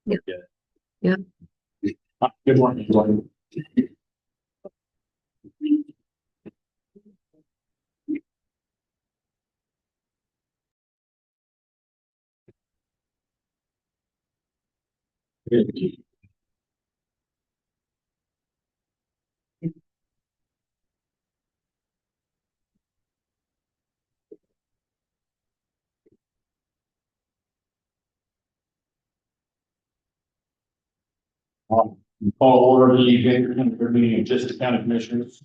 Yeah. Yeah. Yeah. Good morning. Call order the Vancouver meeting of just the county commissioners.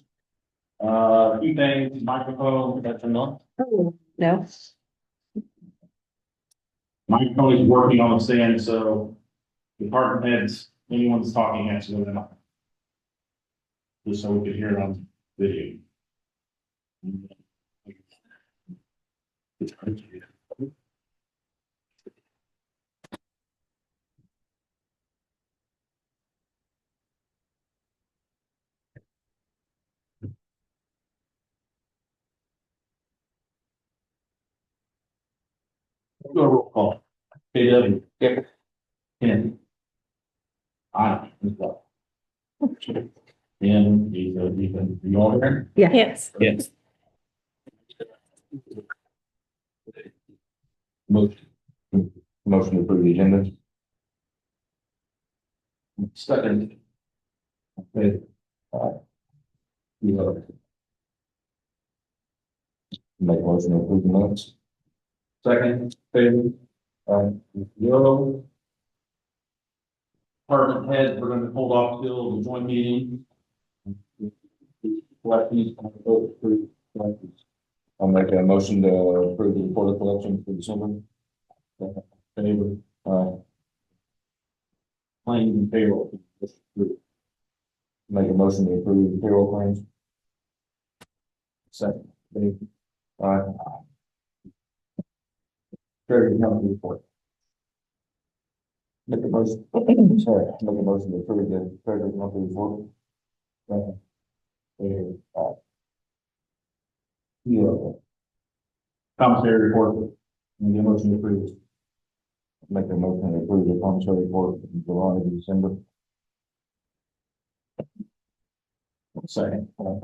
Few things, microphone, that's enough. Oh, no. Microphone is working on its end, so department heads, anyone's talking, has to go down. Just so we can hear it on video. Do a roll call. KW. Yep. Ken. Aye. And you all there? Yeah. Yes. Yes. Motion to approve the agenda. Second. Okay. Make motion to approve the minutes. Second, favor. Yellow. Department head, we're gonna hold off till the joint meeting. I'll make a motion to approve the report of collection for December. Favor. Claims and payroll. Make a motion to approve the payroll claims. Second. Favor. Treasury company report. Make a motion, sorry, make a motion to approve the treasury company report. Commissary report. Make a motion to approve. Make a motion to approve the commissary report from July to December. Second, all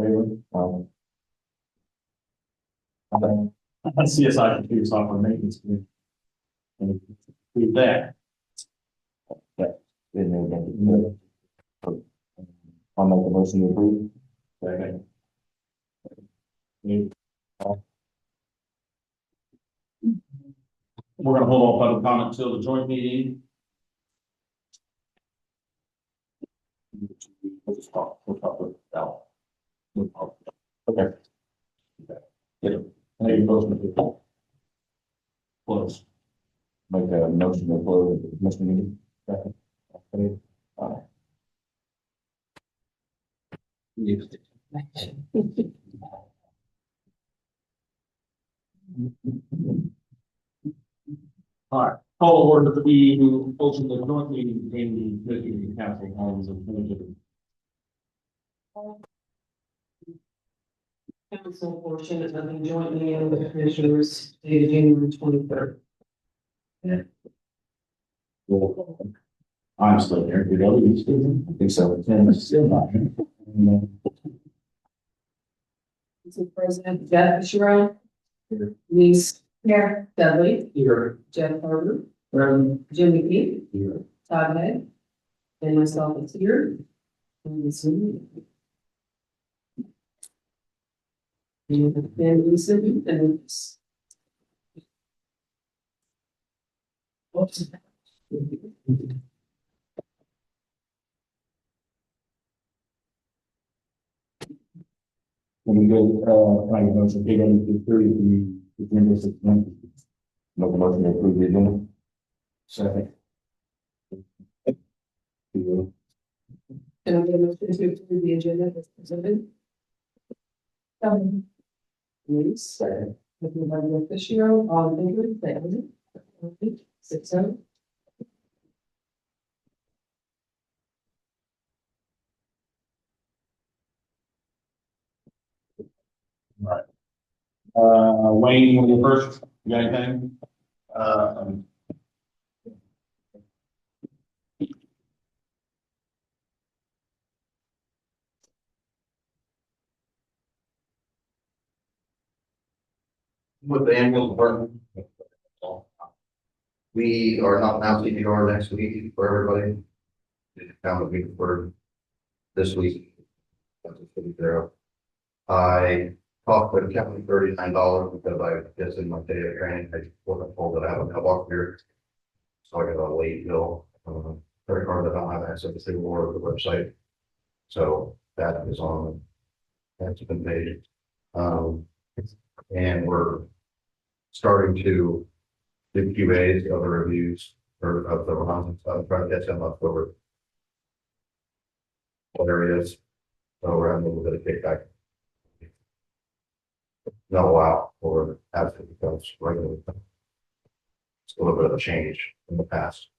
in favor? CSI computer software maintenance. And approve that. I'll make a motion to approve. Second. We're gonna hold off public comment until the joint meeting. We'll just talk with Al. Okay. Yeah. Make a motion to close. Make a motion to close the commission meeting. Second. Okay. All right, call order to be who opened the joint meeting between the Michigan Council Homes and Community. Council portion of the joint meeting of the commissioners dated January 23rd. I'm still here. You know, you still, I think so. And I'm still not here. Council President Jeff Sharon. Denise. Here. Dudley. Here. Jeff Harder. Jimmy Peak. Here. Todd Head. And myself is here. And this is. And Lisa and. Oops. When we go, I motion, take on the thirty, the agenda is Make a motion to approve the agenda. Second. And I'm going to approve the agenda as presented. Denise. Second. Looking by the official, all in favor, say aye. 6-0. Right. Wayne, you want to go first? You got anything? with the ambulance department. We are not now CPR next week for everybody. It's kind of a week for this week. That's a city there. I talked with Kevin $39 because I guess in my day of training, I wasn't told that I have a mailbox here. So I got a late bill, credit card that I don't have access to or the website. So that is on, that's been paid. And we're starting to do QAs, other reviews for of the runs, trying to catch them up over what areas. So we're having a little bit of kickback. Not a while, or as it becomes regular. It's a little bit of a change in the past.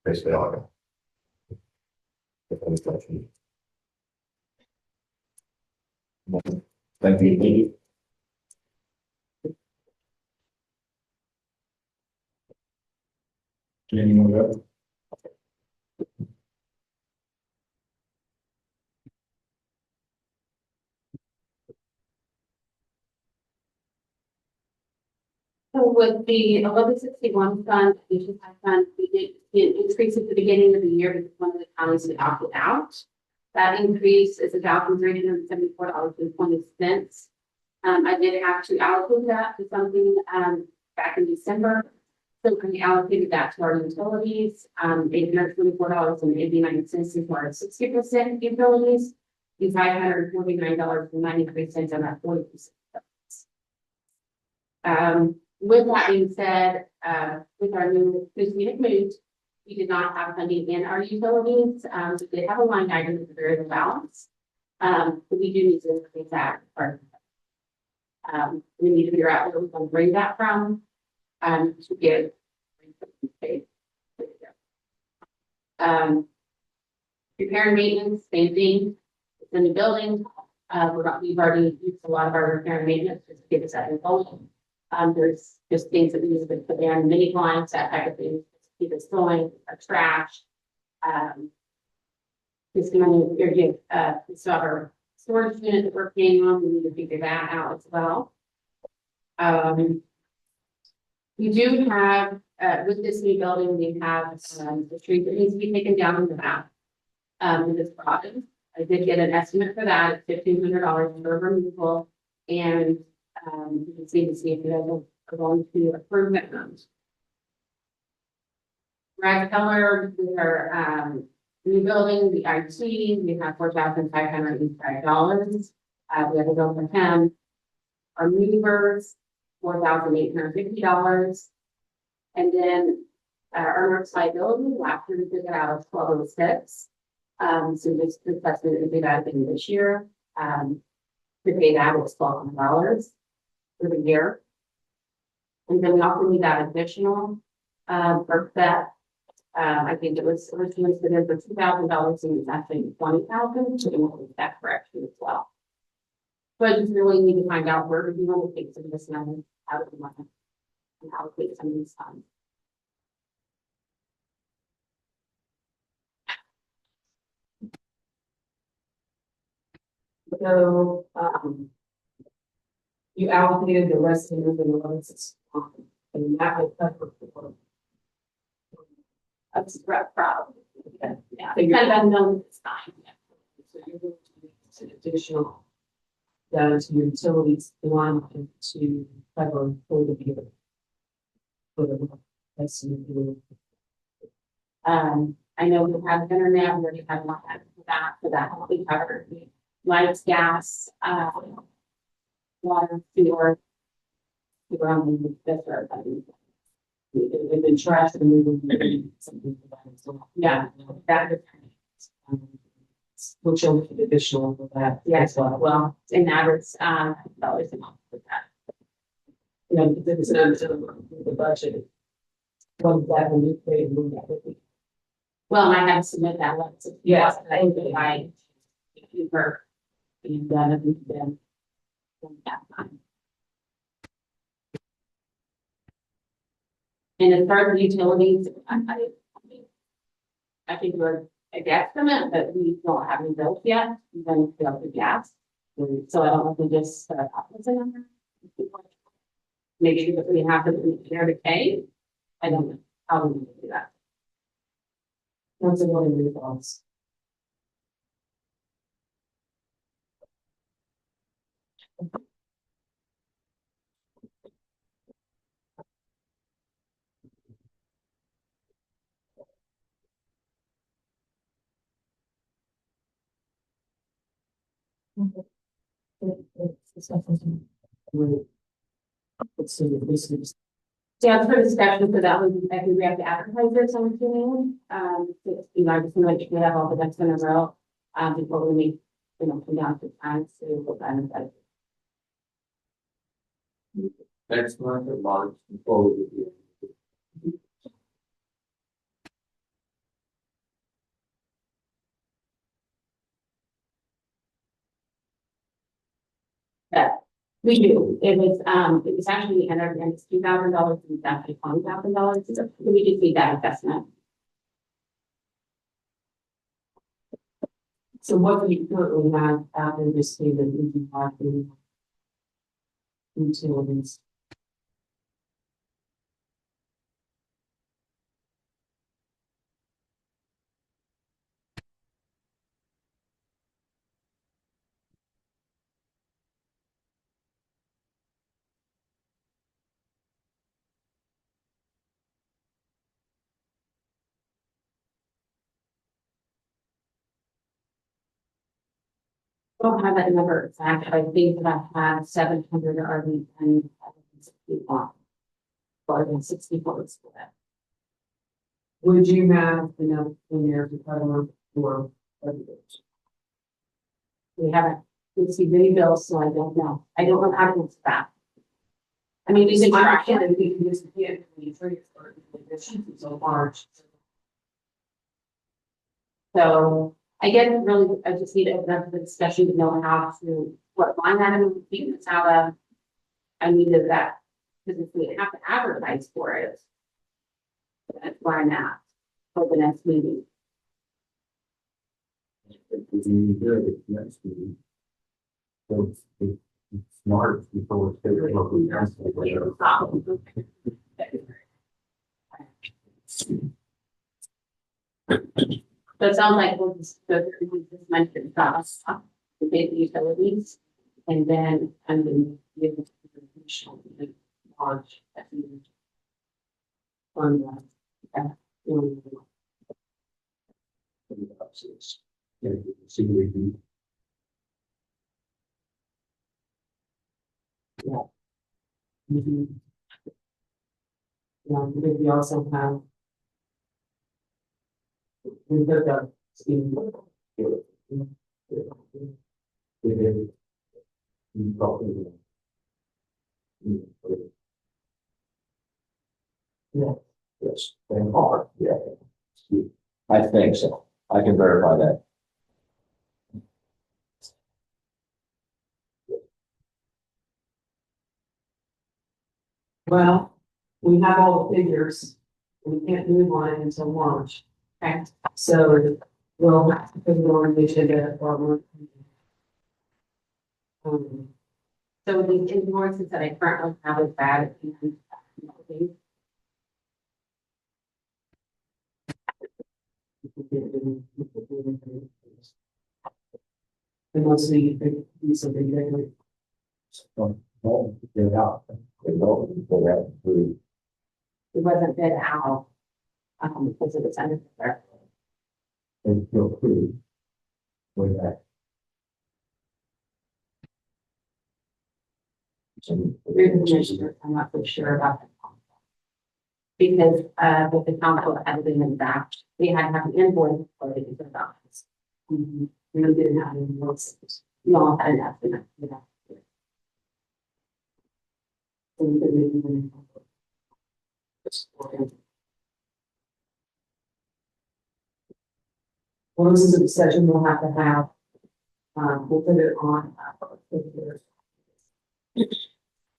Basically, all I got. If any questions. Thank you. Jenny, you want to go? So with the 1161 fund, the fund, we did increase at the beginning of the year because one of the counties had opted out. That increase is $1,374.20. I did have to allocate that to something back in December. So we allocated that to our utilities, $824.89 for our 60% utilities, and $549.93 on our 40%. With that being said, with our new, because we had moved, we did not have funding in our utilities. We did have a line item at the very balance. But we do need to increase that part. We need to figure out where we can bring that from, to get paid. Repair and maintenance, same thing. It's in the building. We've already used a lot of our repair and maintenance to get us that involved. There's just things that we need to put down, mini blinds, that type of thing, to keep us going, our trash. It's gonna get, so our storage unit that we're paying on, we need to figure that out as well. We do have, with this new building, we have, the tree that needs to be taken down in the back. With this project, I did get an estimate for that, it's $1,500 for removal, and you can see if you guys are going to approve that. Rag color, with our new building, the IT, we have $4,585. We have a bill for him. Our movers, $4,850. And then our earners liability, last year we took it out of 1206. So this requested to do that again this year. To pay that was $1,200 for the year. And then we also need that additional for that. I think it was originally submitted for $2,000 and it's actually $20,000. So we want to make that correction as well. So I just really need to find out where we want to take some of this money out of the money and allocate some of these funds. So, you allocated the rest of the 1161, and that would cover for. That's a rough problem. Yeah, So it's kind of unknown at this time. So you're going to need some additional data to your utilities line to cover for the year. For the rest of the year. I know we have internet, we already have one for that will be covered. Lights, gas, water, sewer. That's right. They've been trash removal. Something for that as well. Yeah, that is. Which will be additional for that. Yes, well, in average, dollars a month for that. You know, if it's not to the budget. One that will be paid, move that would be. Well, I have to submit that one. So Yes. I think that I, if you were being done, and then that time. And as far as the utilities, I think we're a guesstimate, but we don't have any bills yet, even if we have the gas. So I don't know if we just, what's the number? make sure that we have them in there to pay. I don't know how we do that. That's a really good thoughts. Let's see, this is. Yeah, for discussion, so that would, I think we have to advertise this on Tuesday. You know, I just want to make sure we have all the ducks in a row, before we meet, you know, come down to time, so we'll kind of that. Next month of March, before we do. We do, it was actually entered in $2,000, and it's actually $20,000, so we just need that investment. So what do you currently have out in this state that you can have in utilities? Don't have that number exact, but I think that I have 700 already and 61. Or than 64 split. Would you have enough in there to cover for everything? We haven't received any bills, so I don't know. I don't know how to answer that. I mean, we can track it. And we can use the end when you transfer it, this should be so large. So I guess really, I just need to open up the discussion to know how to, what line item we can this out of. I needed that, because if we have to advertise for it. That's where I'm at for the next meeting. Next meeting. So it's March before it's scheduled for the council. So it sounds like we'll just go through this mentioned costs, the big utilities, and then I'm going to give it the additional launch that we on the. Yeah, we also have. We've got that. Yeah. Yes, they are, yeah. I think so. I can verify that. Well, we have all the figures. We can't move on it until March. Okay. So we'll have to put it on the agenda for our. So the invoices that I currently have is bad. Unless we do something different. Don't get out. They don't go that through. It wasn't bid out, because it was under the. They feel free. Way back. I'm not so sure about that. Because, with the council had been in back, we had to have an invoice for the different documents. We didn't have any notes. We all had an estimate, you know. So we didn't even- Well, this is a discussion we'll have to have. We'll put it on.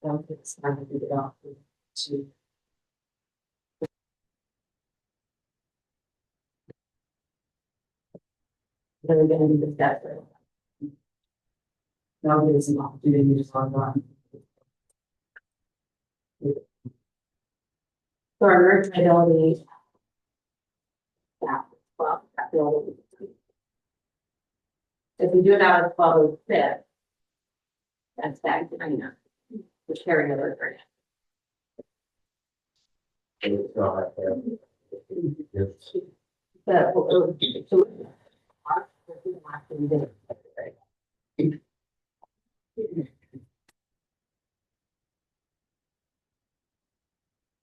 Don't get started with it off to. Then we're gonna do the step. Now there's an opportunity to talk about. So our merge liability. Yeah, well, that building. If we do it out of 12/05. That's back to, I know. The carry over grant. But,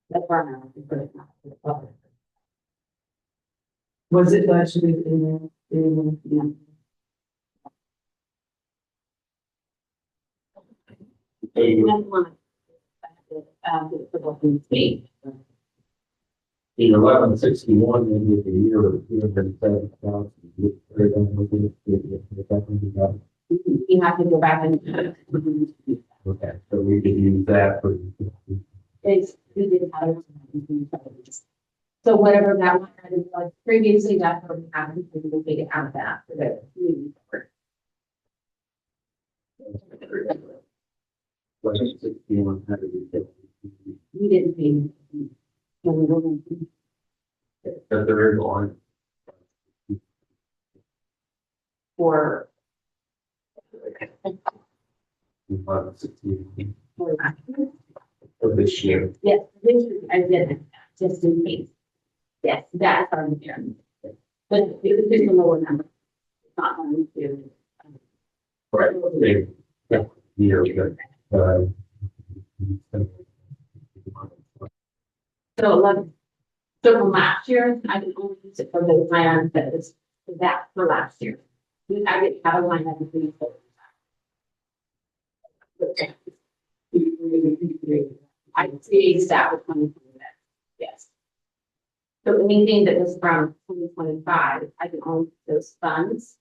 that's why I'm not. Was it budgeted in, Yeah. That's one. For the state. In 1161, then with the year of 207,000. You have to go back and. Okay, so we could use that for. It's, we did have it. So whatever that one, had is like previously, that's what happened, we will take it out of that for the community support. 1161 had to be kept. We didn't pay. But there is one. For, 1161 for. for this year. Yes, this is, I did it, just in case. Yes, that's our mission. But it was just a lower number. It's not going to. Right. They- Yeah, year, but, So 11. So from last year, I can only use it for the line that is that for last year. I didn't have a line that was really full. I see that with 2020, yes. So anything that was from 2025, I can only use those funds.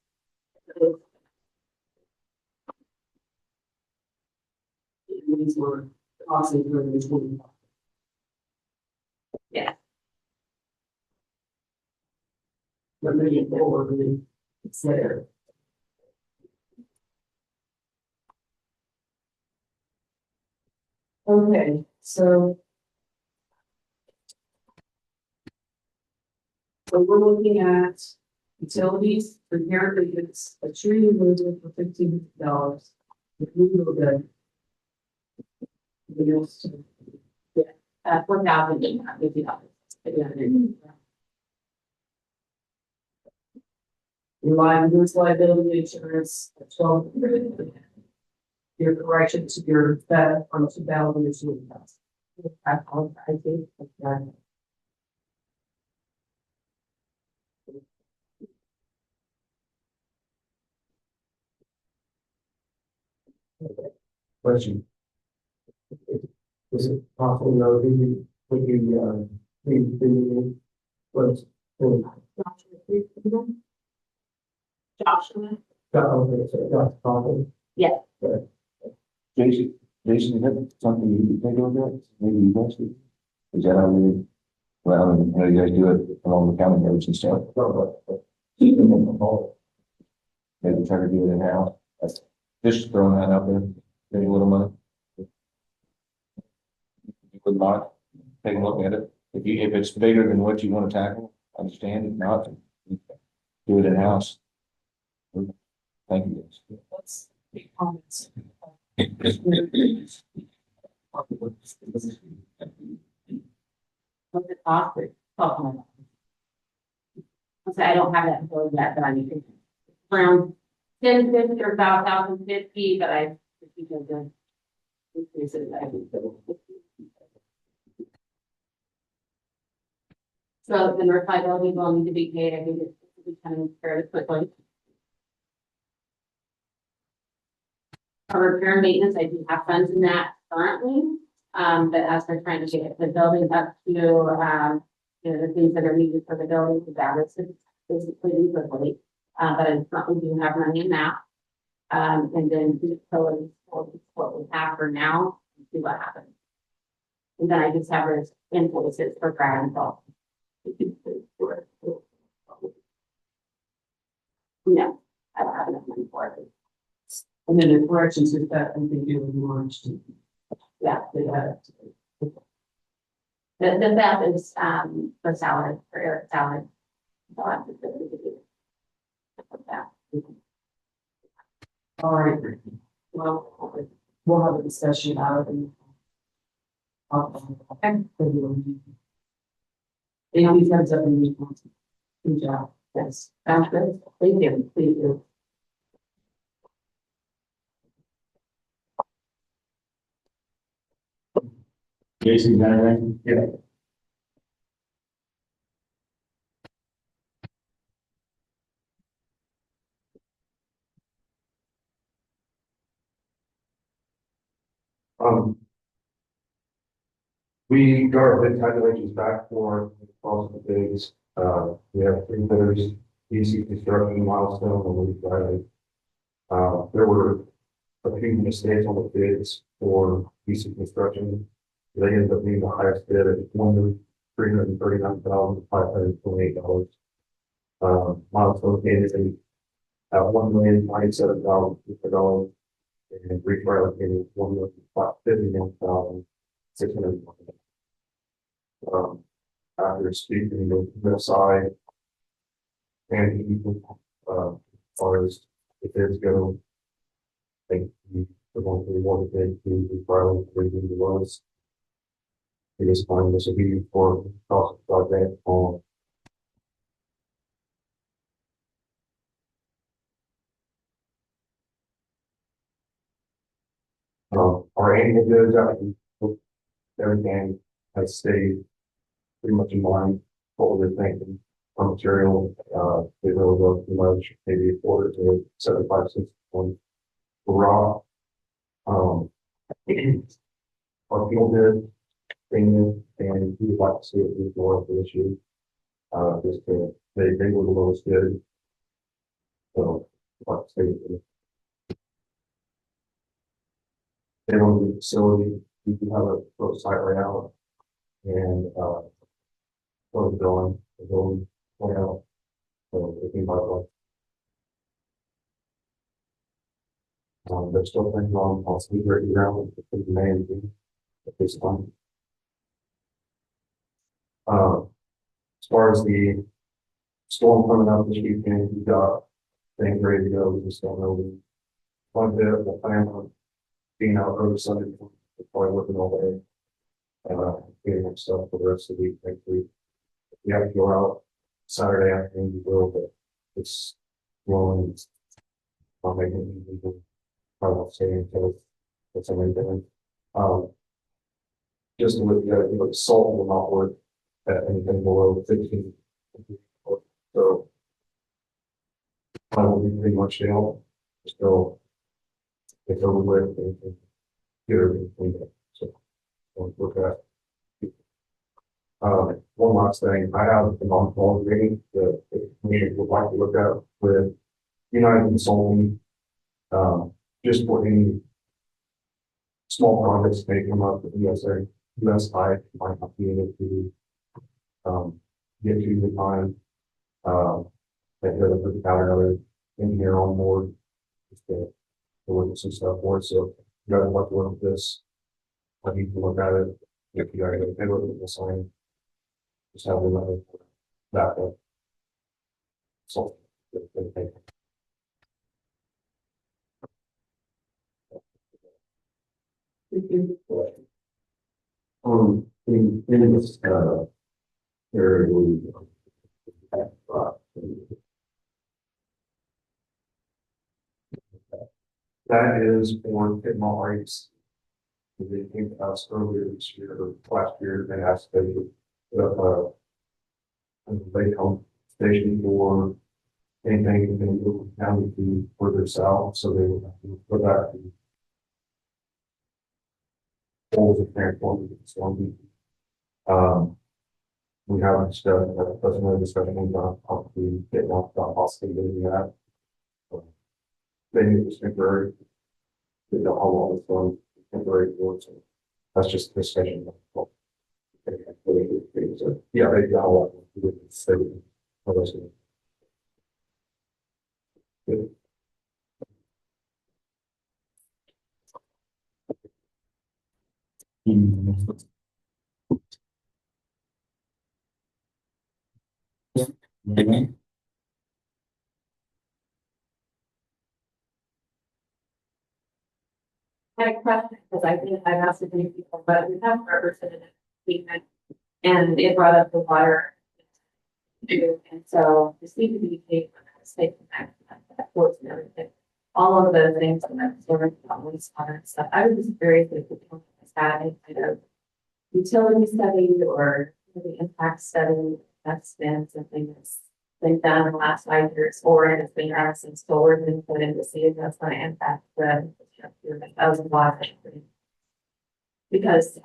these were costing during the 20. Yeah. But moving forward, I mean, it's there. Okay, so. So we're looking at utilities, apparently it's a tree removal for $15. The legal good. The else to 4,850. reliability, liability insurance, 1,200. Your correction to your theft from 2,000 to 2,000. I think. Question. Is it possible to know who was, Joshua. that's possible? Yes. Jason, is that something you think of that? Maybe you guys do? Is that how we, well, I mean, you guys do it along the county roads and stuff? Maybe try to do it in-house. That's just throwing that out there, maybe a little money. You would not take a look at it. If it's bigger than what you want to tackle, understand. If not, do it in-house. Thank you. Let's make comments. What's it cost? I don't have that until yet, but I need to. Around 1050 or about 1,050, but I. Increase it. So the North liability will need to be paid. I think it's becoming fairly quickly. Our repair and maintenance, I do have funds in that currently. But as we're trying to get the building up to, the things that are needed for the building, that is basically quickly. But I currently do have money in that. And then the utilities, what we have for now, and see what happens. And then I just have those invoices for grand fault. No, I don't have enough money for it. And then the corrections with that, I think you would launch. Yeah. They had. The theft is, for salad, for Eric salad. I'll have to put it in. That. All right, well, we'll have a discussion about it and. Okay. Any heads up in the. Good job, yes, sounds good, thank you, thank you. Jason, got anything? Yeah. Um. We got our bid calculations back for all the bids. We have three bidders, DC Construction, Milestone, and Lee Riley. There were a few mistakes on the bids for DC Construction. They ended up being the highest bid at $1,339,528. Milestone came in at $1,097,000, and Lee Riley came in at $1,051,600. After speaking with MSI and even, as far as the bids go, I think the one we wanted to file reading the was. We just find this will be for cost of project on. Our annual goods, everything has stayed pretty much in line, what we were thinking. On material, they really go too much, maybe a quarter to 75 cents on raw. Our fuel bid, thing, and we would like to see it move more for this year. Just they were the lowest bid. So, like to say, they own the facility, we do have a close site right now, and, what we're going well, so if anybody like, they're still thinking on speed right ground, the main thing at this time. As far as the storm coming up this weekend, we got things ready to go, we just don't know. One bit of the plan on being out early Sunday, we're probably working all day. Getting stuff for the rest of the week, next week. If we have to go out Saturday afternoon, we will, but it's blowing. Not making it easy. Probably won't stay until it's anything. Just to look at it, the salt will not work at anything below 15. So I will be pretty much down. Still, it's over with and get everything cleaned up. So we'll look at. One last thing, I have a non-call meeting that the community would like to look at with United Consulting. Just for any small projects may come up with USI might not be able to get to the time. They could have put another engineer on board just to look at some stuff for it. So you guys want to look at this, I need to look at it. If you guys have look at the sign, just have another backup. So. In this, area, we have, that is for Piedmont Race. They came to us earlier this year, or last year, they asked they would put up a Baycom station for anything in the county to further south, so they would have to put that in holes in there for the storm. We haven't done a personal discussion on the get off the hospital doing that. They need this temporary. They know how long it's going temporary for, so that's just a discussion. Yeah, they got a lot to do with the city. Good. Anything? My question, because I think I've asked a few people, but we have representative statement, and it brought up the water. And so the CPDP, state that ports and everything, all of those things and that sort of wastewater and stuff. I was just curious if the county has had any kind of utility study or the impact study that's been something that's been done in the last 5 years, or it's been done since solar has been put in to see if that's going to impact the of water. Because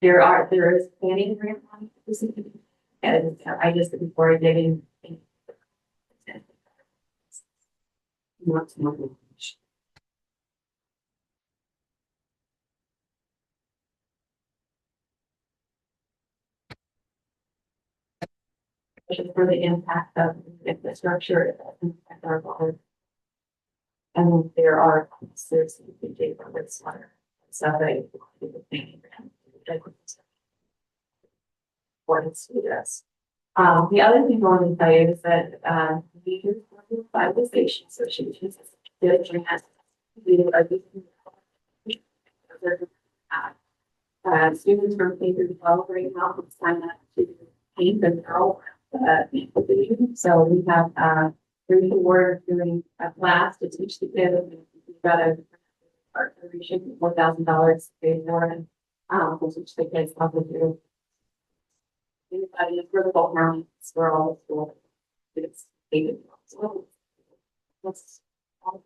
there is planning grant money for this, and I just before I dig in. Want to know. For the impact of infrastructure and our water. And there are, there's the data for this water. So they. What it's to us. The other thing I want to tell you is that, we do by the station associations. Students from K through 12 right now can sign up to paint the mural. So we have, we're doing a class to teach the kids. We've got a art federation, $4,000 paid for it. To teach the kids how to do. Anybody in critical counties, we're all school. It's paid. So that's all.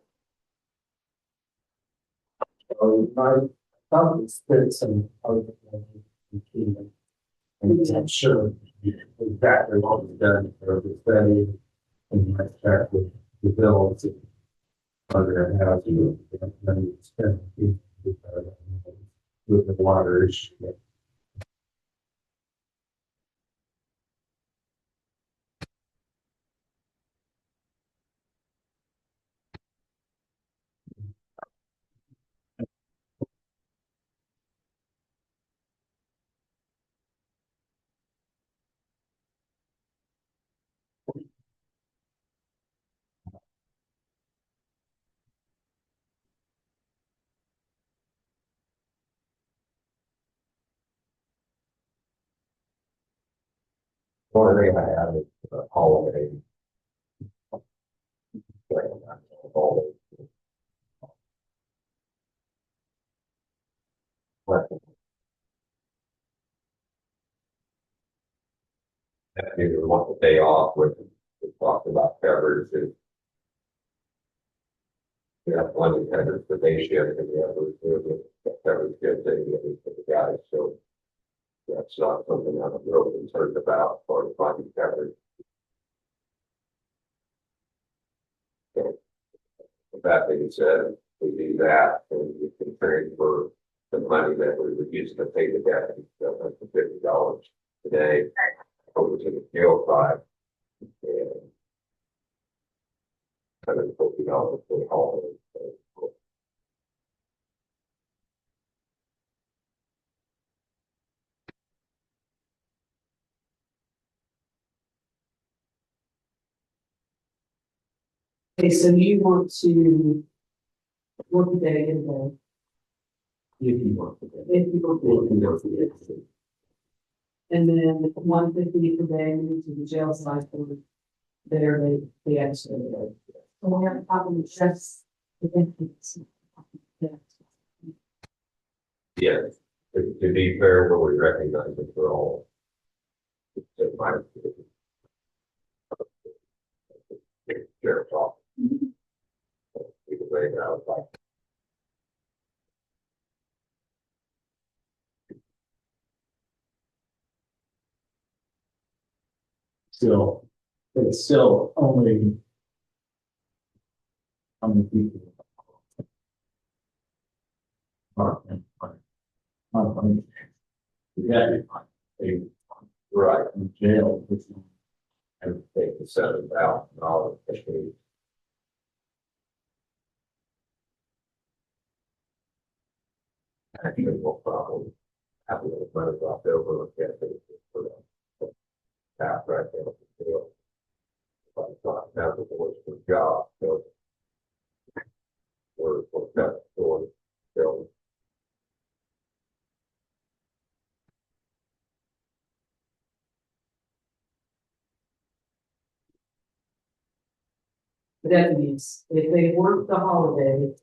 I thought it's been some other. And I'm sure exactly what was done for the study and like that with the bills. Other housing, money spent with the water issue. One thing I have is holiday. If you want the day off, which we talked about beverages. We have plenty of vendors for day shift and we have beverage shift day for the guys, so. That's not something I'm really concerned about for finding beverage. So, with that being said, we do that and we can transfer the money that we would use to pay the debt, $50 a day over to the fuel side. And $150 for the holiday. Okay, so you want to work a day in the, If you want to. if you want to, and then 150 per day to the jail side for there, they actually. So we have a problem with stress. Yes, to be fair, but we recognize it for all. Sheriff's office. We can break it out like. Still, but it's still only. How many people? We got a Right. in jail, which is And take the $7,000. Actually, no problem. Have a little money left over. Look at it for that. Half right there. But now the board's for job, so. For that, so. That means if they work the holiday,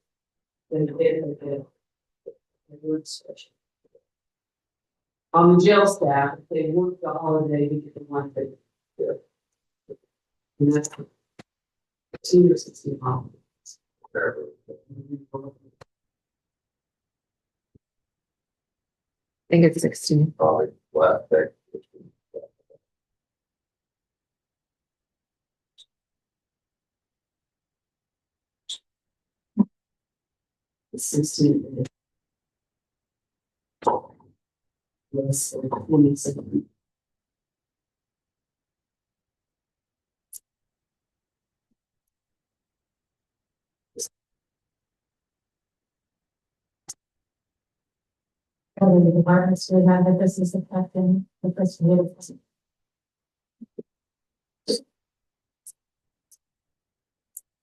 then they get a work session. On the jail staff, if they work the holiday, they get the one thing. And that's 15 or 16 holidays. I think it's 16. Probably last day. It's 16. Yes, 27. The departments would have that this is affecting the first year.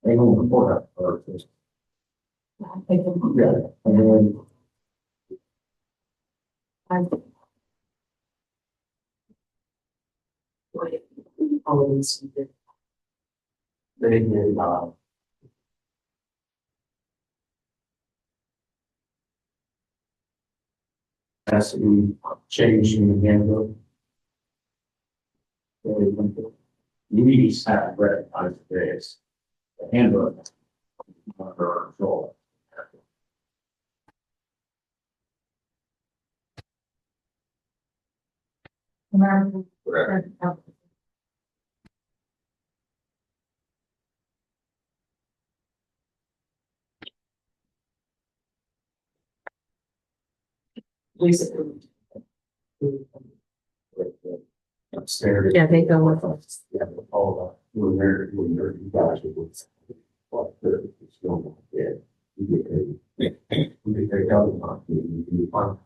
They will report that, or just, yeah, and then. Holidays. They did, has to be changed in the handbook. We have read on today's handbook. Under our control. Correct. Basically. Upstairs. Yeah, they go with us. Yeah, all the, when they're, you guys would. Like, it's still, yeah, you get paid. You get paid out of the month, you find.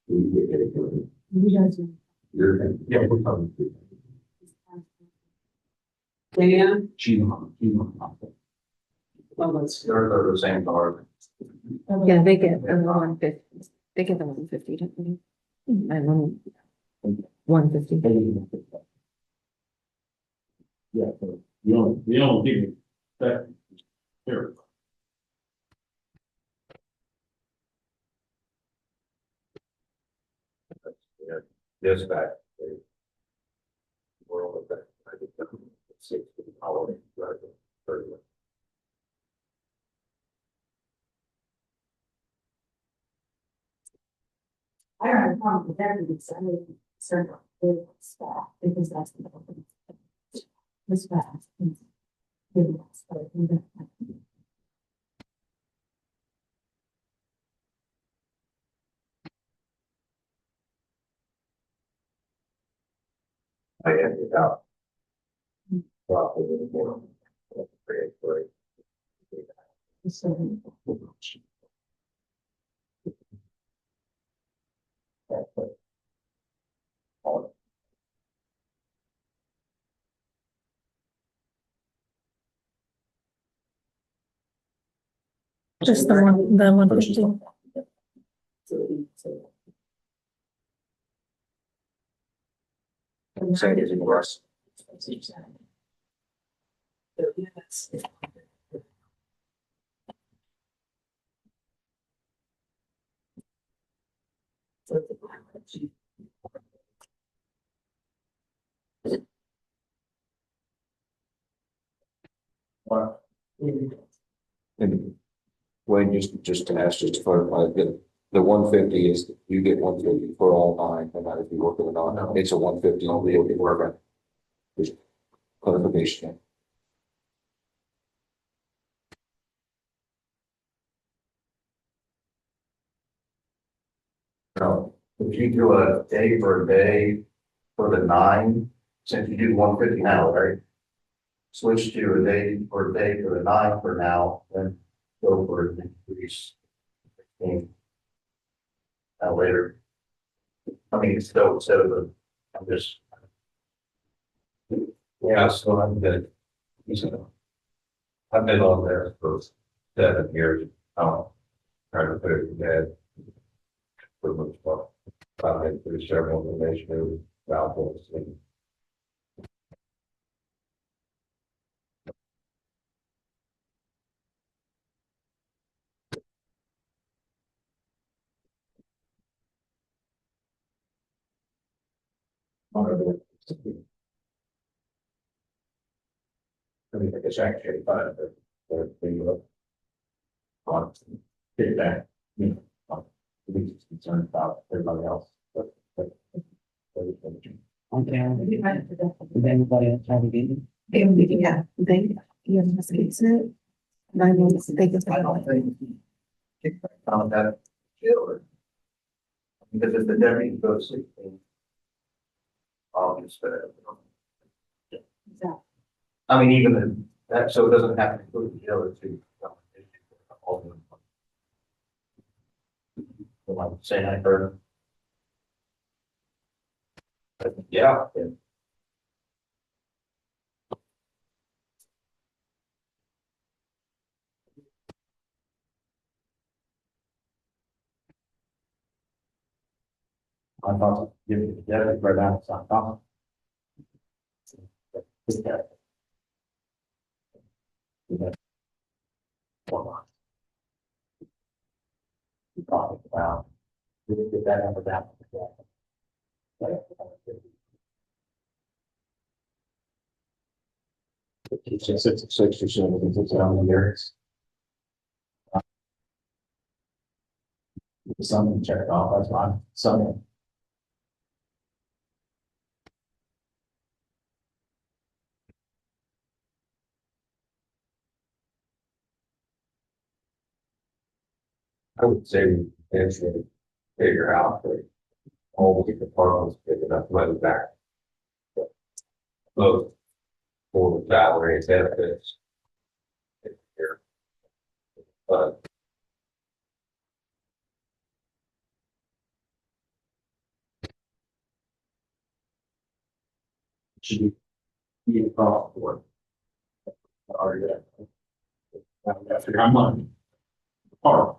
You get paid. You guys are- You're, yeah, we're coming to. Dan, well, let's. They're the same dollar. Yeah, they get the 150. They get the 150, don't they? And then 150. Yeah, so you don't give it that. Here. Dispatch. World of that, I think that's 60 hours, right, 30. I don't have a problem with that, because I would serve with staff, because that's the. This fast. I ended up. Probably a little more. Great. Just the 150. Say it isn't worse. Yes. And Wayne, just to ask, just to clarify, the 150 is, you get 150 for all nine, no matter if you work it or not, it's a 150 on the work. Just clarification. No, if you do a day for a day for the 9, since you do 150 now, right? Switch to a day for the 9 for now, then go for an increase. Later. I mean, it's still, instead of the I'm just. Yeah, so I'm good. I've been on there for 7 years, trying to put it to bed. For the most part, I've been through several initiatives, balconies, and I mean, it's actually fun, but they look. On, get that, you know, we just concerned about everybody else, but. Okay. We might have to definitely- Did anybody else have a meeting? Yeah. They, you must be it. My name is, they just. I don't think. Found that. Killer. Because if the deputy goes sleeping. Obviously. I mean, even that, so it doesn't have to include the other two. Like saying I heard. Yeah. I thought, give it to Devin for that, so I thought. Talking about, we didn't get that number down. It's just 6 or 7, it's on the years. Some checked off, that's fine, some. I would say we eventually figure out that all the departments get enough money back. Both for the salary and benefits. Here. But. Should be a problem for it. Already there. Now we gotta figure out money. Part.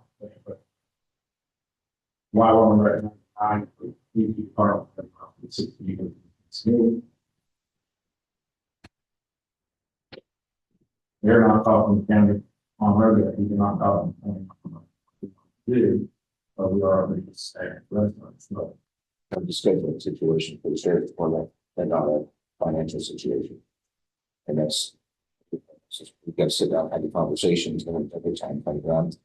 Why one right now, I, we keep part. It's new. They're not talking county on road, you cannot talk. Do, but we are already saying residents, but. I'm just scheduling situation for the sheriff's department and not a financial situation. And that's. We've got to sit down, and have the conversations, and every time come around.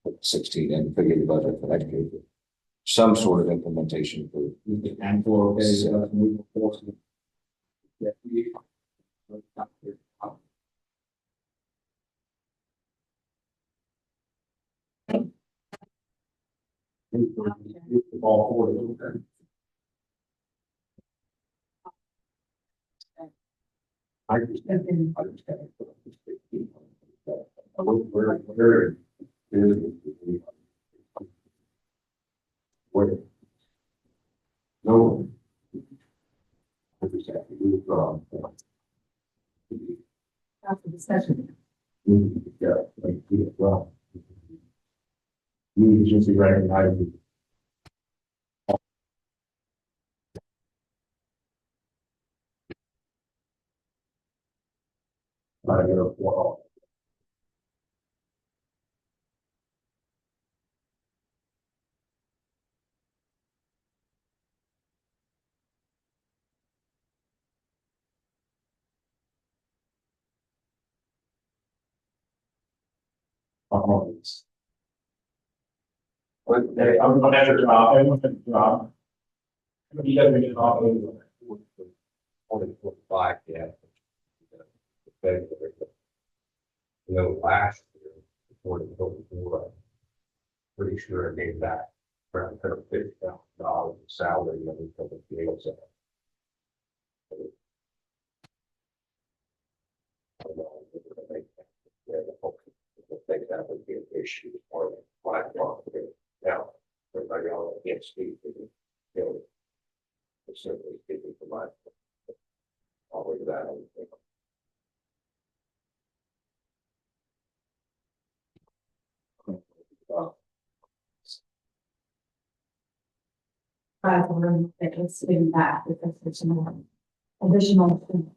Put 16 and figure the budget for next year. Some sort of implementation for. And for, okay, let's move forward. Yeah. All forward. I understand. Where. Where. No. Understand, we from. After discussion. Yeah, like, well. We just recognize. Well. But hey, I'm gonna have a job, everyone's got a job. You gotta get it off. Only 45, yeah. You know, last year, before, pretty sure I gave back around $50,000 salary every couple of years. I don't know, if we're gonna make that. Yeah, I think that would be an issue for my department. Now, everybody else can't speak, you know. Certainly speaking for try to learn that it's in that because there's more additional.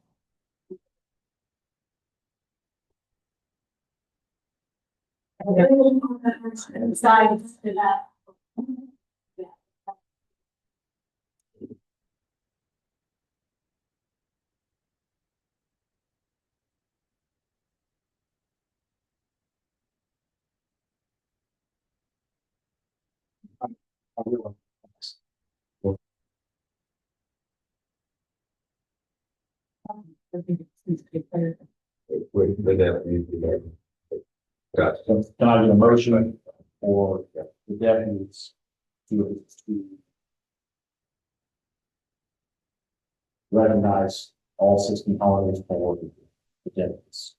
Sides to that. With that, we do that. Gotcha. So can I get a motion for the deputies to recognize all 16 holidays for the deputies?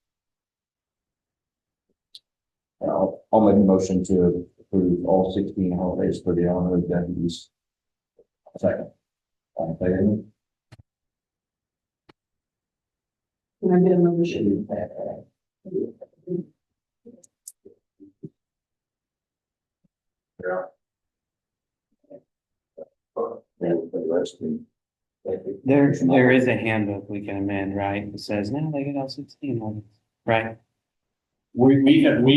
I'll make a motion to approve all 16 holidays for the honorary deputies. Second. All in favor? Can I get a motion? There is a handbook we can amend, right? It says, no, they get all 16 on it, right? We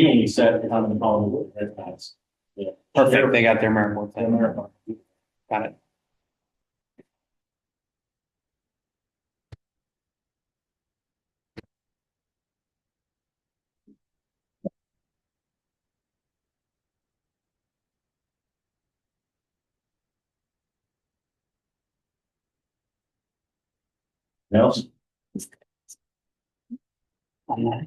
only set how many holidays we recognize. Yeah. Perfect, they got their merit board Yeah, thing. marathon. Got it. Else? On that.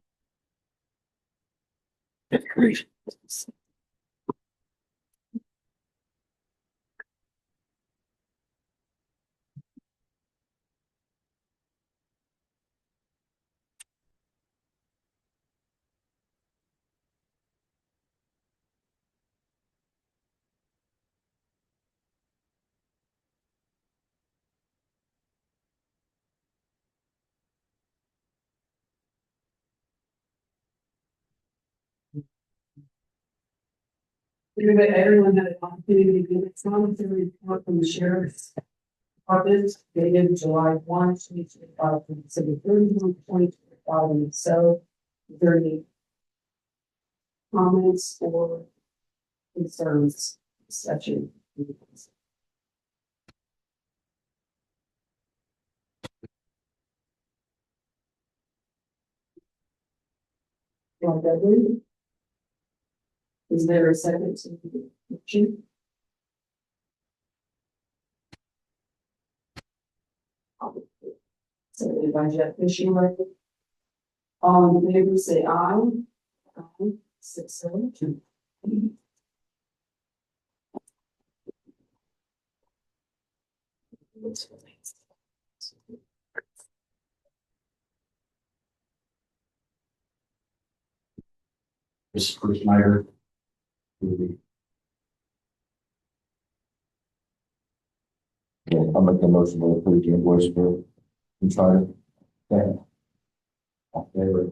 Good grief. Everyone had an opportunity to give its commentary report from the sheriff's department dated July 1, 2025, from the city 31, 2025, and so is there any comments or concerns section? John Dudley? Is there a second to the motion? Seconded by Jeff Fisher. All in favor, say aye. Aye, 6-0. This is Chris Snyder. Yeah, I'll make the motion to approve the invoice for Snyder. Yeah. All in favor?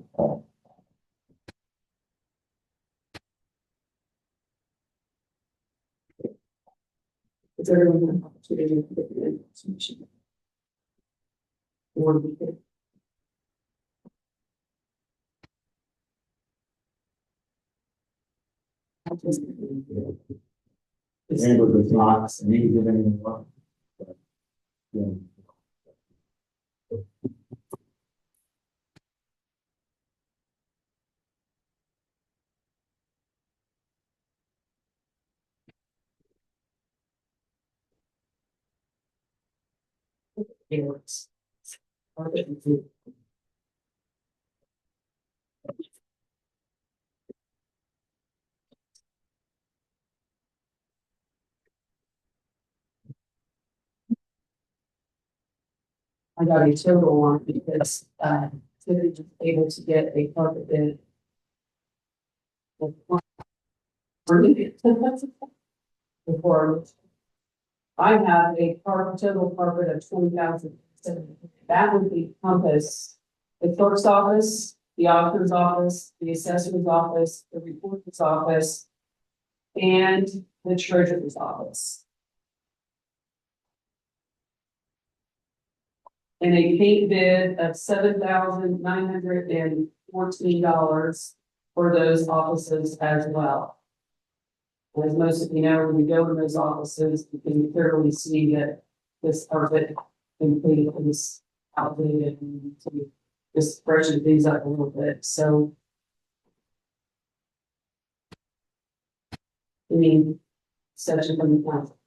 Is everyone an opportunity to get the information? Or we could. Amber does not need to give anything up. Yeah. Yes. I got a total on because, Tiffany was able to get a carpet bid. Before. I have a total carpet of 20,000. That would encompass the clerk's office, the auditor's office, the assessor's office, the recorder's office, and the treasurer's office. and a paint bid of $7,914 for those offices as well. As most of you know, when you go in those offices, you can clearly see that this carpet and paint is outdated and to just freshen things up a little bit, so. I mean, section from the council.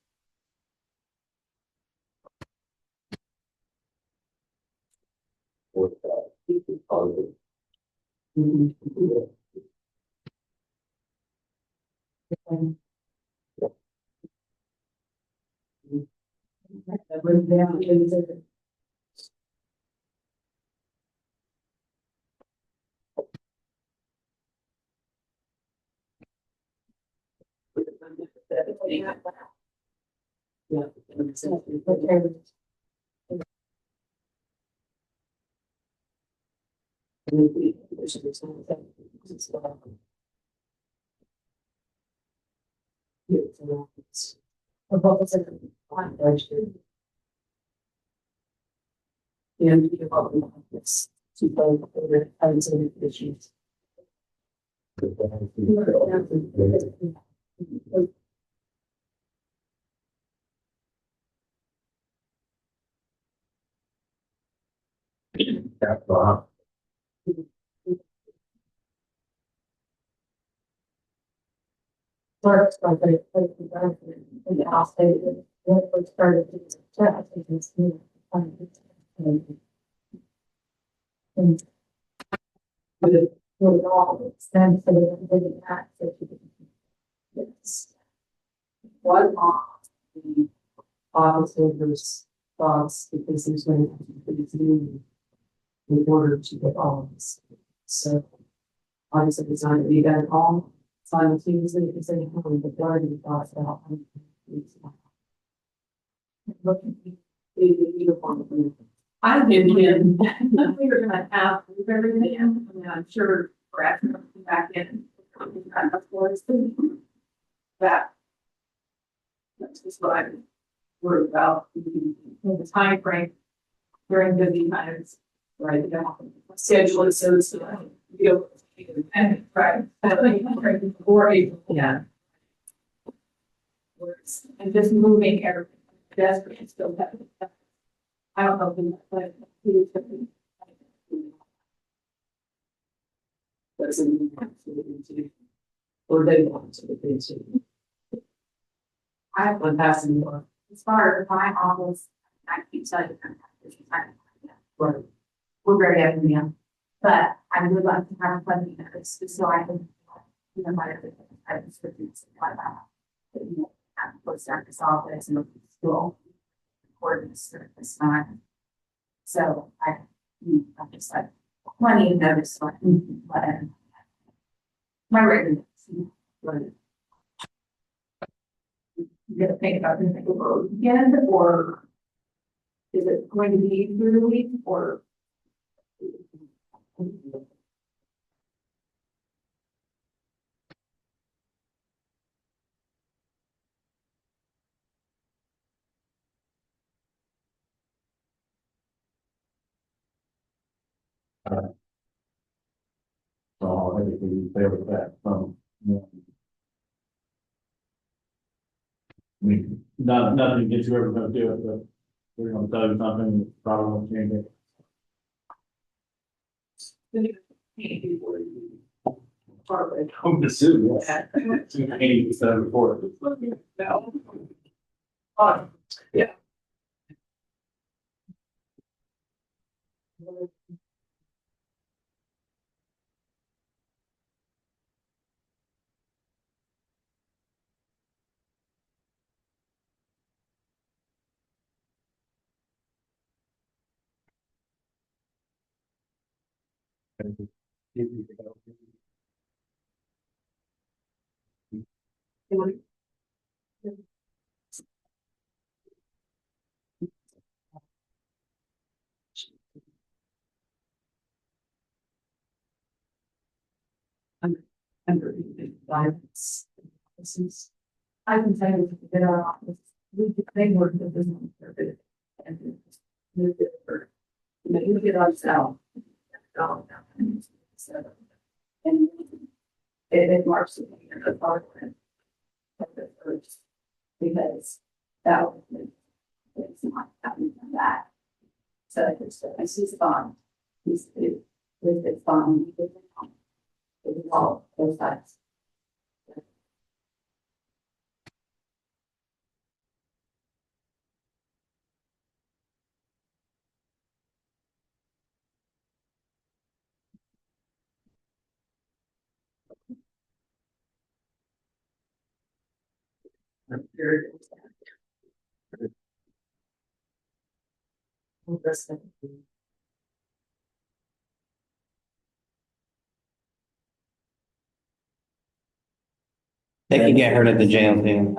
With that, positive. Mhm. That brings down into. Yeah. Okay. What was it? And you know, it's to both other kinds of issues. That's all. Works like they put the benefit in the house, they what was started to check, I think it's new. And with it all, it's then so they didn't access it. Yes. One off the officers' thoughts because there's going to be pretty few in order to get all of this. So obviously it's not going to be done all simultaneously at the same time, but there are the thoughts about. The uniform. I've been in, we were gonna have everything, I mean, I'm sure Brad can come back in. That. That's just what I'm worried about, the time frame during busy times, right? You know, schedule it so it's, you know, right? Or April, yeah. And just moving everything, desperate, still have. I don't know. But something to, or they want to do. I have one passing more. As far as my office, I keep telling them, Right. we're very open, yeah. But I would like to have funding notice, just so I can, you know, whatever, I can sort of do something like that. But, you know, have to post this office and school. Ordinance, or it's not. So I'm just like, plenty of notice, so I can let them. My regular. Right. You gotta think about the road again, or is it going to be through the week, or? So I think we favor that I mean, nothing against whoever's gonna do it, but we're gonna tell you something, that's probably won't change it. Come to sue, yes. 80% report. Yeah. Under violence. This is. I can tell you that our office, they work the business. And moved it for Maybe get us out. So, and it marks the year of Parkland. Because that was, it's not happening from that. So it's his bond. With his bond. With all both sides. They can get hurt at the jail too.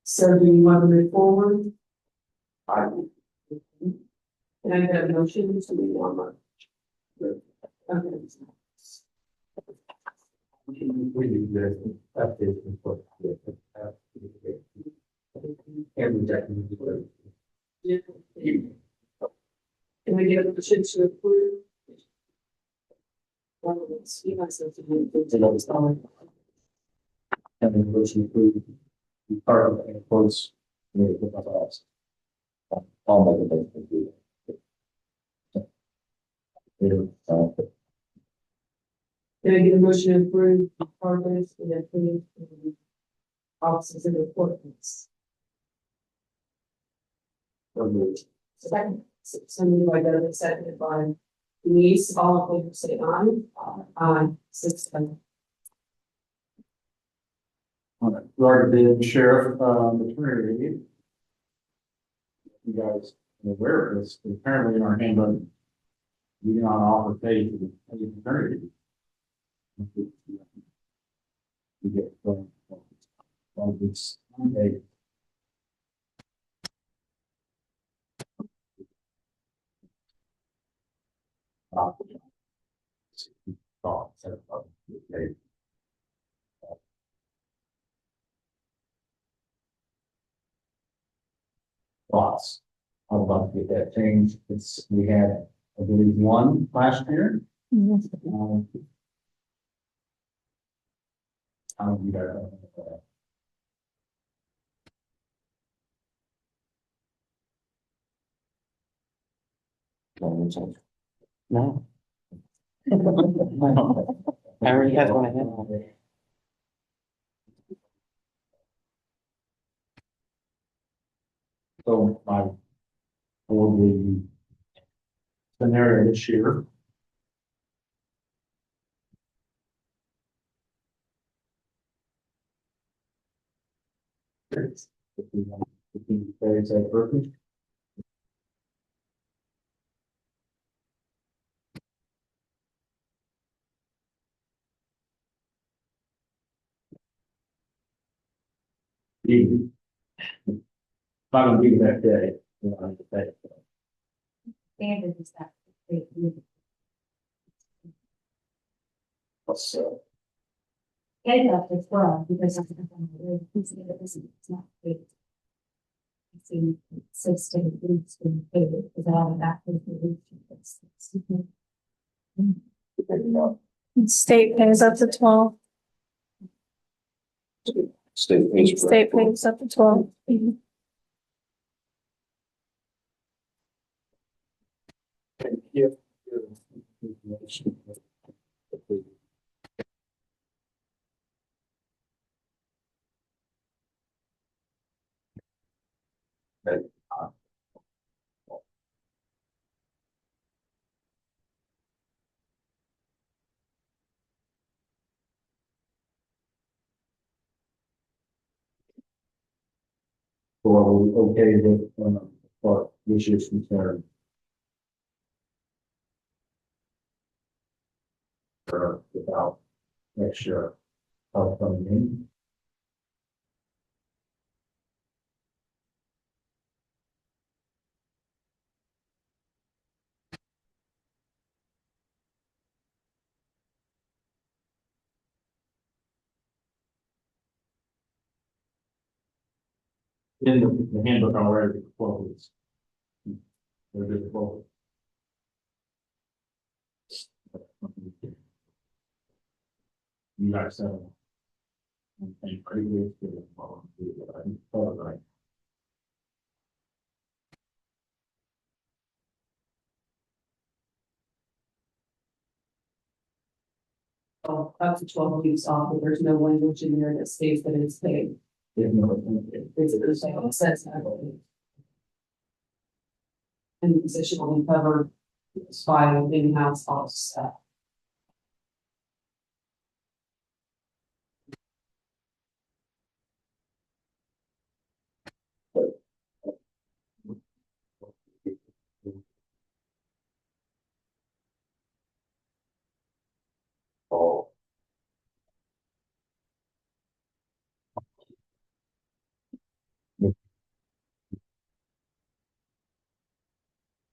So do you want to move forward? And I got a motion to move on. Okay. We do this update report. And rejecting. Can we get a motion to approve? Well, let's see myself to do it. And then motion approved. Be part of the quotes. With my thoughts. I'll make a motion to do that. Can I get a motion to approve the progress and approve the offices and appointments? Second, somebody by Doug, seconded by Denise, all in favor, say aye. Aye. 6-7. Regarding the sheriff, maternity leave. You guys are aware of this, apparently in our handbook, we do not offer pay to the maternity. leave. We get from this Monday. Thoughts. I'm about to get that changed. We had, I believe, one last year. Um, I don't know, you guys don't know No. I already have one. I have. So for the scenario this year. If we want to continue to pay, say, perfect. If I'm gonna be that day, you know, I have to pay. Standard is that. So, Get it up as well, because it's not paid. It's in, so state it's been paid, because all of that is the State pays up to 12. State pays for State pays up to 12. yeah. So are we okay with, what this is concerned? Without extra help coming in? In the handbook on where the quote is. Where the quote. You guys said. And pretty good. I think, right. Oh, up to 12 weeks off, but there's no language in there that states that it's paid. It's the same, it says that. And the position will be covered by in-house office staff. Oh.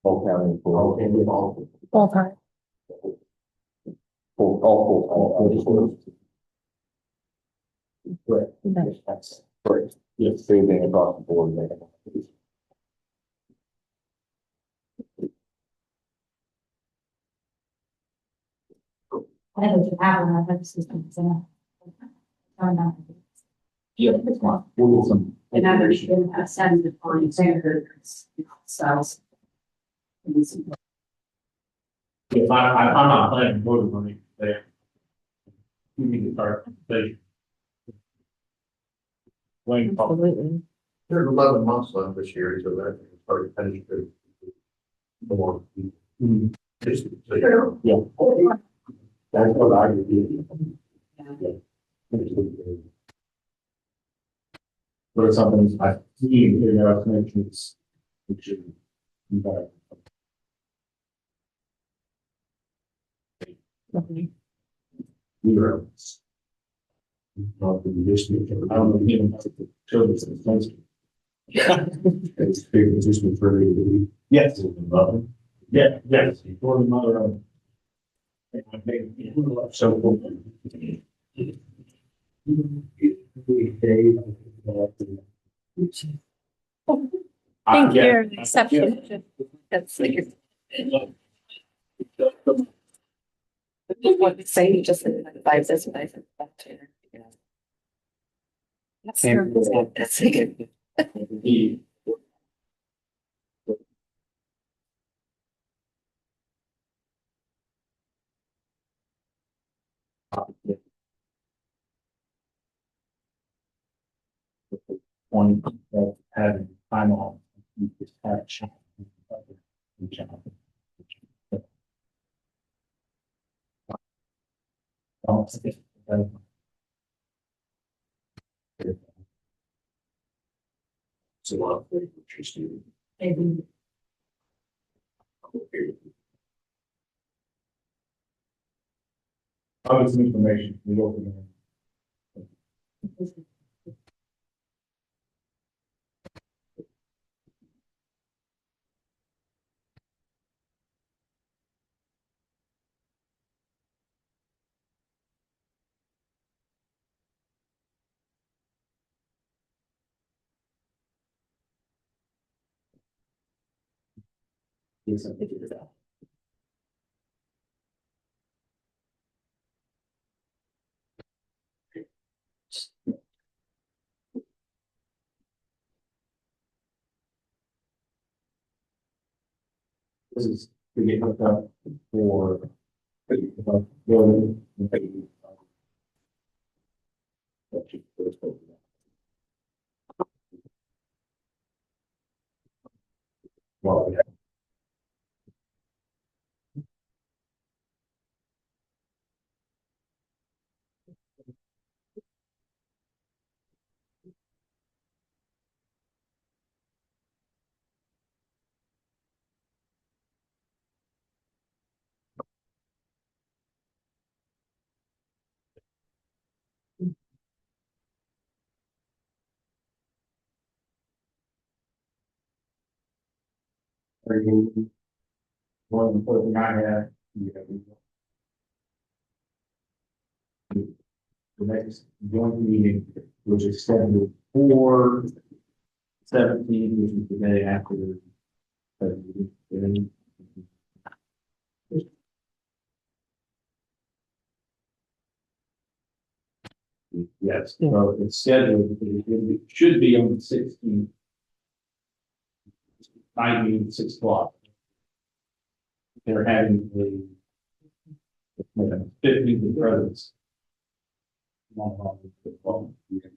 Whole county. Full time. All. Correct. That's correct. Yes, same thing across the board. Man. I think you have one of those systems in it. Or not. Yeah, it's fine. We'll get some. And that there's been a 7 to 42 standards, styles. If I'm not planning to vote on it there. We need to start, they. Wayne, Absolutely. There's 11 months left this year, so that it's already finished. The more. Just, so you know. that's what I would do. But it's something I see in our connections, which should. Be better. Zero. Not the addition. I don't know, even the children's expensive. It's big position for the. Yes. Yeah, yes, for the mother of. So. Thank you, your exception. That's like. What to say, you just advise this, but I think that too. That's good. That's good. One that had time off, you just had a chat. It's a lot of interesting. I'll get some information. We go from there. Yes, I think it is that. This is to get hooked up for. Building. Well, yeah. One important thing I had. The next joint meeting, which is scheduled for 17th, which is the day after. Yes, so it's scheduled, it should be on the 16th. 6 o'clock. They're having the 15th of presents.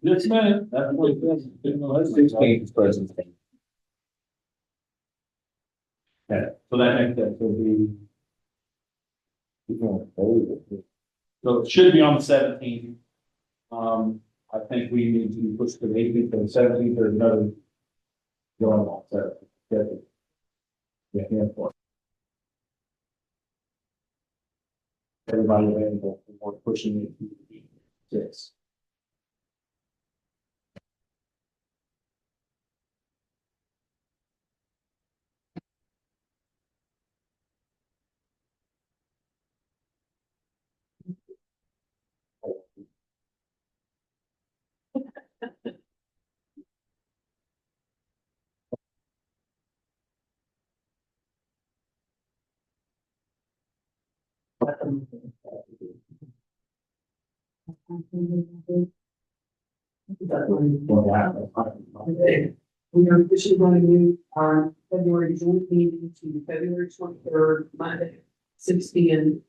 This minute, that's what it says. That's 16th present. Okay, so that makes that will be, so it should be on the 17th. I think we need to push the 18th and 17th or another. Going on, so. Yeah, for everybody available for pushing it to the 6. Okay. We are officially going to move our February joint meeting to February 23rd, Monday, 6 P.M.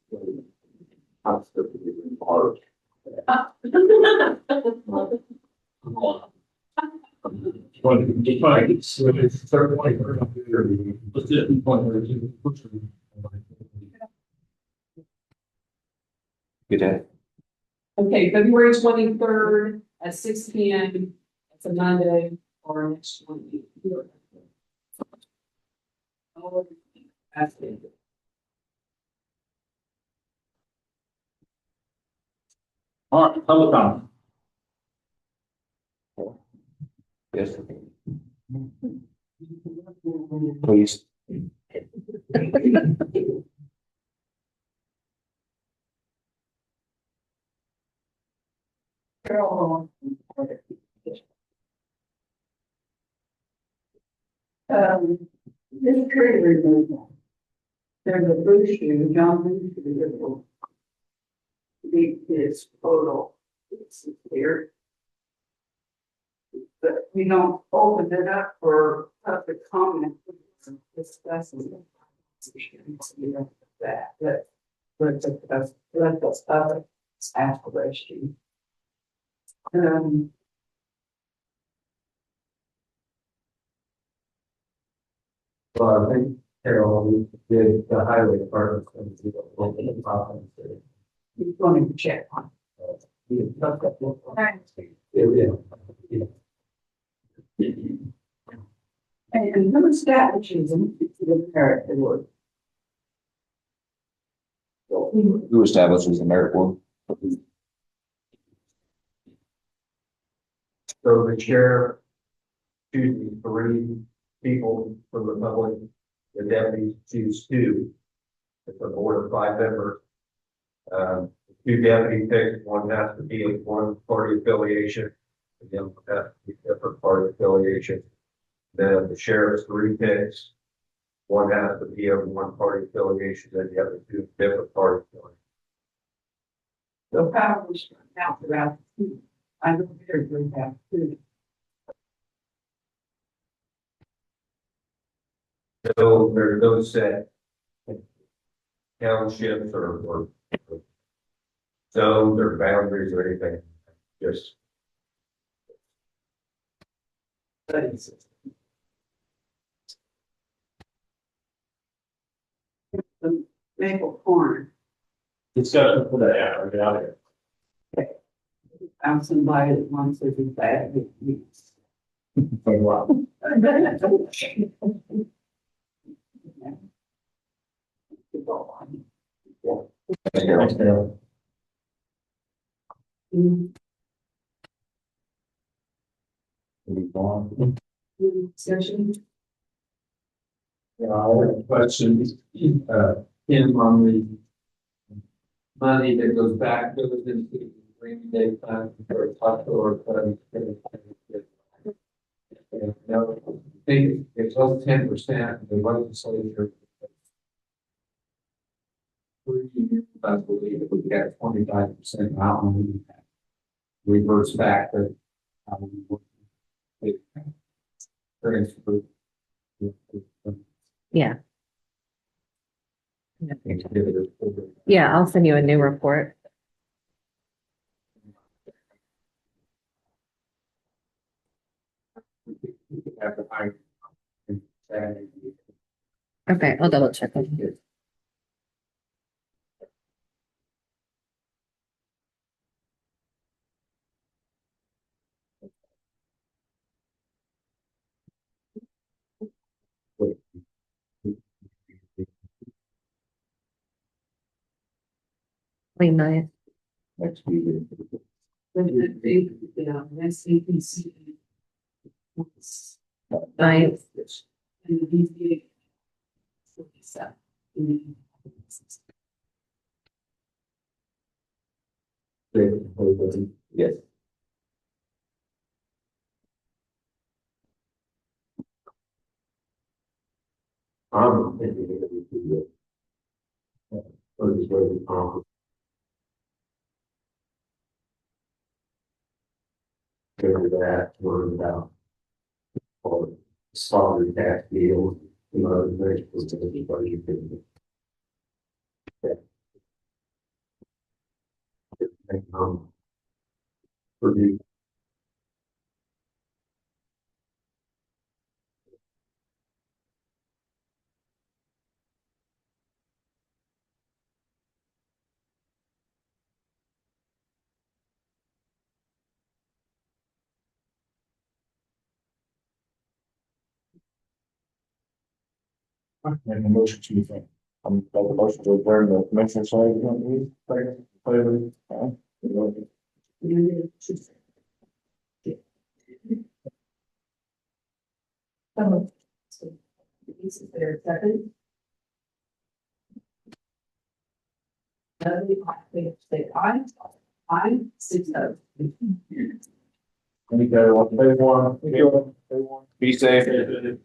Good day. Okay, February 23rd at 6 P.M. It's a Monday or next one. That's it. All right, public comment. Yes. Please. This tree removal. There's a bush here, John Booth, that will be his photo. It's here. But we don't open it up for public comment. Discussing that, but that's public aspiration. Well, I think Carol, we did the highway department. He's going to check on. And who establishes them? The merit award. Who establishes the merit board? So the chair chooses 3 people from the public, the deputies choose 2. It's a board of 5 members. 2 deputy picks, one has to be of one party affiliation, again, one has to be different party affiliation. Then the sheriff's 3 picks, one has to be of one party affiliation, then the other 2 different party affiliations. The power was out throughout. I don't care if we have to. So there are those set townships or zones or boundaries or anything, just. The maple corn, Discussion for that, yeah, get out of here. found somebody that wants to do that. For a while. Thanks, Carol. Move on. Session. Yeah, I have a question, Kim, on the money that goes into the rainy day fund for taco or. And, I think it was 10%, the legislature. I believe if we got 25% out, reverts back to. how we would- it- transfer. Yeah. Yeah, I'll send you a new report. Okay, I'll double check. Clean night. Next meeting. But I think, SAPC. Night. And the BZA. So, Yes. I'm thinking that we could do it. Or just wait the conference. After that, worry about. Or solid tax deal, things was everybody you could. Pretty. Make a motion to think. I'm make a motion to adjourn the commissioner side. You don't need, favor, Is there a second? Natalie, say aye. Aye, 6-0. Any guy want to say one? Be safe.